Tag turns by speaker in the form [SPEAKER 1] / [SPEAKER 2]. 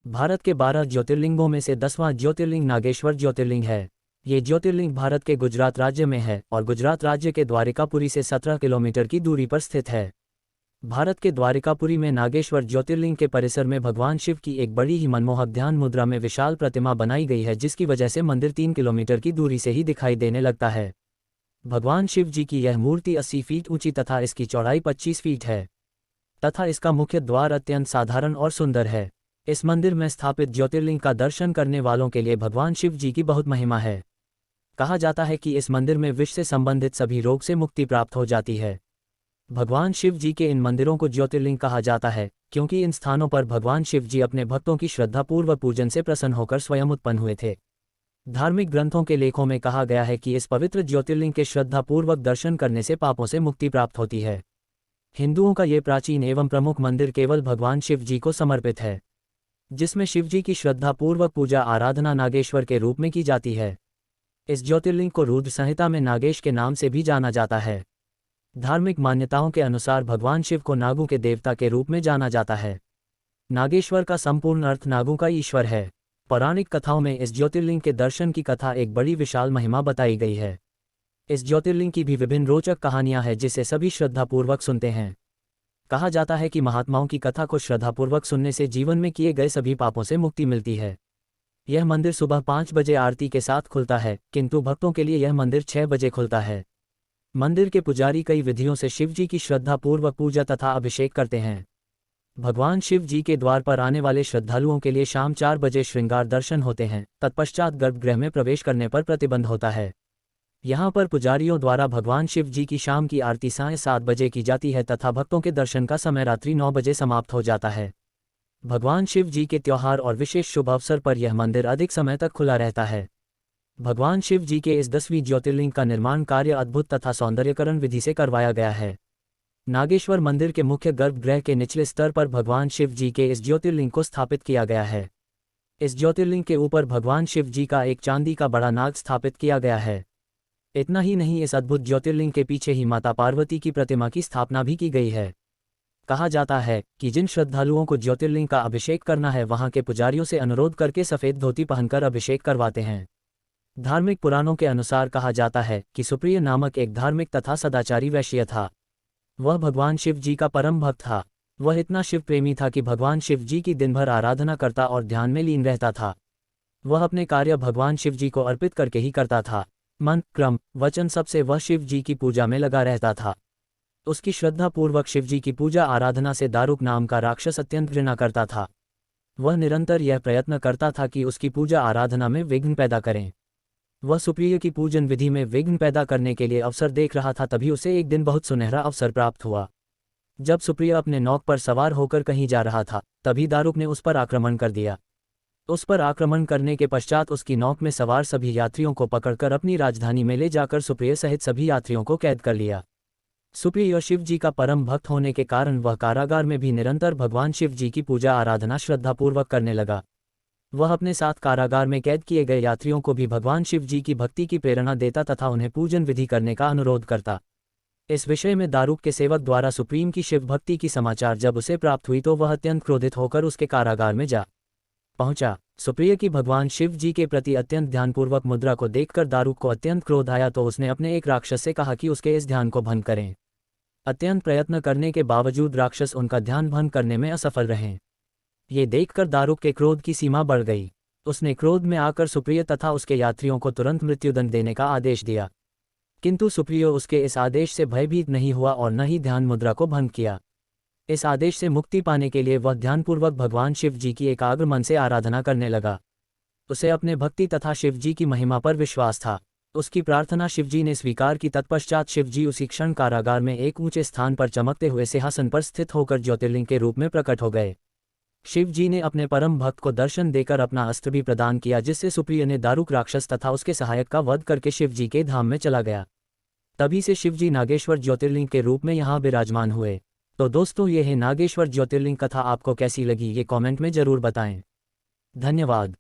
[SPEAKER 1] भारत के 12 ज्योतिर्लिंगों में से 10वां ज्योतिर्लिंग नागेश्वर ज्योतिर्लिंग है। ये ज्योतिर्लिंग भारत के गुजरात राज्य में है और गुजरात राज्य के द्वारिकापुरी से 17 किलोमीटर की दूरी पर स्थित है। भारत के द्वारिकापुरी में नागेश्वर ज्योतिर्लिंग के परिसर में भगवान शिव की एक बड़ी ही मनमोहक ध्यान मुद्रा में विशाल प्रतिमा बनाई गई है, जिसकी वजह से मंदिर 3 किलोमीटर की दूरी से ही दिखाई देने लगता है। भगवान शिव जी की यह मूर्ति 80 फीट ऊंची तथा इसकी चौड़ाई 25 फीट है तथा इसका मुख्य द्वार अत्यंत साधारण और सुंदर है। इस मंदिर में स्थापित ज्योतिर्लिंग का दर्शन करने वालों के लिए भगवान शिव जी की बहुत महिमा है। कहा जाता है कि इस मंदिर में विष से संबंधित सभी रोग से मुक्ति प्राप्त हो जाती है। भगवान शिव जी के इन मंदिरों को ज्योतिर्लिंग कहा जाता है क्योंकि इन स्थानों पर भगवान शिव जी अपने भक्तों की श्रद्धापूर्वक पूजन से प्रसन्न होकर स्वयं उत्पन्न हुए थे। धार्मिक ग्रंथों के लेखों में कहा गया है कि इस पवित्र ज्योतिर्लिंग के श्रद्धापूर्वक दर्शन करने से पापों से मुक्ति प्राप्त होती है। हिंदुओं का ये प्राचीन एवं प्रमुख मंदिर केवल भगवान शिव जी को समर्पित है, जिसमें शिव जी की श्रद्धापूर्वक पूजा आराधना नागेश्वर के रूप में की जाती है। इस ज्योतिर्लिंग को रुद्र संहिता में नागेश के नाम से भी जाना जाता है। धार्मिक मान्यताओं के अनुसार भगवान शिव को नागों के देवता के रूप में जाना जाता है। नागेश्वर का संपूर्ण अर्थ नागों का ईश्वर है। पौराणिक कथाओं में इस ज्योतिर्लिंग के दर्शन की कथा एक बड़ी विशाल महिमा बताई गई है। इस ज्योतिर्लिंग की भी विभिन्न रोचक कहानियां हैं जिसे सभी श्रद्धापूर्वक सुनते हैं। कहा जाता है कि महात्माओं की कथा को श्रद्धापूर्वक सुनने से जीवन में किए गए सभी पापों से मुक्ति मिलती है। यह मंदिर सुबह 5 बजे आरती के साथ खुलता है, किंतु भक्तों के लिए यह मंदिर 6 बजे खुलता है। मंदिर के पुजारी कई विधियों से शिव जी की श्रद्धापूर्वक पूजा तथा अभिषेक करते हैं। भगवान शिव जी के द्वार पर आने वाले श्रद्धालुओं के लिए शाम 4 बजे श्रृंगार दर्शन होते हैं। तत्पश्चात गर्भगृह में प्रवेश करने पर प्रतिबंध होता है। यहाँ पर पुजारियों द्वारा भगवान शिव जी की शाम की आरती साढ़े 7 बजे की जाती है तथा भक्तों के दर्शन का समय रात्रि 9 बजे समाप्त हो जाता है। भगवान शिव जी के त्योहार और विशेष शुभ अवसर पर यह मंदिर अधिक समय तक खुला रहता है। भगवान शिव जी के इस 10वीं ज्योतिर्लिंग का निर्माण कार्य अद्भुत तथा सौंदर्यकरण विधि से करवाया गया है। नागेश्वर मंदिर के मुख्य गर्भगृह के निचले स्तर पर भगवान शिव जी के इस ज्योतिर्लिंग को स्थापित किया गया है। इस ज्योतिर्लिंग के ऊपर भगवान शिव जी का एक चांदी का बड़ा नाग स्थापित किया गया है। इतना ही नहीं, इस अद्भुत ज्योतिर्लिंग के पीछे ही माता पार्वती की प्रतिमा की स्थापना भी की गई है। कहा जाता है कि जिन श्रद्धालुओं को ज्योतिर्लिंग का अभिषेक करना है वहां के पुजारियों से अनुरोध करके सफेद धोती पहनकर अभिषेक करवाते हैं। धार्मिक पुराणों के अनुसार कहा जाता है कि सुप्रिय नामक एक धार्मिक तथा सदाचारी वैश्य था। वह भगवान शिव जी का परम भक्त था। वह इतना शिव प्रेमी था कि भगवान शिव जी की दिन भर आराधना करता और ध्यान में लीन रहता था। वह अपने कार्य भगवान शिव जी को अर्पित करके ही करता था। मन, क्रम, वचन सबसे वह शिव जी की पूजा में लगा रहता था। उसकी श्रद्धापूर्वक शिव जी की पूजा आराधना से दारुक नाम का राक्षस अत्यंत घृणा करता था। वह निरंतर यह प्रयत्न करता था कि उसकी पूजा आराधना में विघ्न पैदा करें। वह सुप्रिय की पूजन विधि में विघ्न पैदा करने के लिए अवसर देख रहा था। तभी उसे एक दिन बहुत सुनहरा अवसर प्राप्त हुआ। जब सुप्रिय अपने नौक पर सवार होकर कहीं जा रहा था, तभी दारुक ने उस पर आक्रमण कर दिया। उस पर आक्रमण करने के पश्चात उसकी नौक में सवार सभी यात्रियों को पकड़कर अपनी राजधानी में ले जाकर सुप्रिय सहित सभी यात्रियों को कैद कर लिया। सुप्रिय शिव जी का परम भक्त होने के कारण वह कारागार में भी निरंतर भगवान शिव जी की पूजा आराधना श्रद्धापूर्वक करने लगा। वह अपने साथ कारागार में कैद किए गए यात्रियों को भी भगवान शिव जी की भक्ति की प्रेरणा देता तथा उन्हें पूजन विधि करने का अनुरोध करता। इस विषय में दारुक के सेवक द्वारा सुप्रीम की शिव भक्ति की समाचार जब उसे प्राप्त हुई तो वह अत्यंत क्रोधित होकर उसके कारागार में जा पहुंचा। सुप्रिय की भगवान शिव जी के प्रति अत्यंत ध्यानपूर्वक मुद्रा को देखकर दारुक को अत्यंत क्रोध आया तो उसने अपने एक राक्षस से कहा कि उसके इस ध्यान को भंग करें। अत्यंत प्रयत्न करने के बावजूद राक्षस उनका ध्यान भंग करने में असफल रहे। ये देखकर दारुक के क्रोध की सीमा बढ़ गई। उसने क्रोध में आकर सुप्रिय तथा उसके यात्रियों को तुरंत मृत्युदंड देने का आदेश दिया, किंतु सुप्रिय उसके इस आदेश से भयभीत नहीं हुआ और न ही ध्यान मुद्रा को भंग किया। इस आदेश से मुक्ति पाने के लिए वह ध्यानपूर्वक भगवान शिव जी की एकाग्र मन से आराधना करने लगा। उसे अपने भक्ति तथा शिव जी की महिमा पर विश्वास था। उसकी प्रार्थना शिव जी ने स्वीकार की। तत्पश्चात शिव जी उसी क्षण कारागार में एक ऊंचे स्थान पर चमकते हुए सिंहासन पर स्थित होकर ज्योतिर्लिंग के रूप में प्रकट हो गए। शिव जी ने अपने परम भक्त को दर्शन देकर अपना अस्त्र भी प्रदान किया, जिससे सुप्रिय ने दारुक राक्षस तथा उसके सहायक का वध करके शिव जी के धाम में चला गया। तभी से शिव जी नागेश्वर ज्योतिर्लिंग के रूप में यहाँ विराजमान हुए। तो दोस्तों, ये है नागेश्वर ज्योतिर्लिंग कथा। आपको कैसी लगी ये कमेंट में जरूर बताएं। धन्यवाद।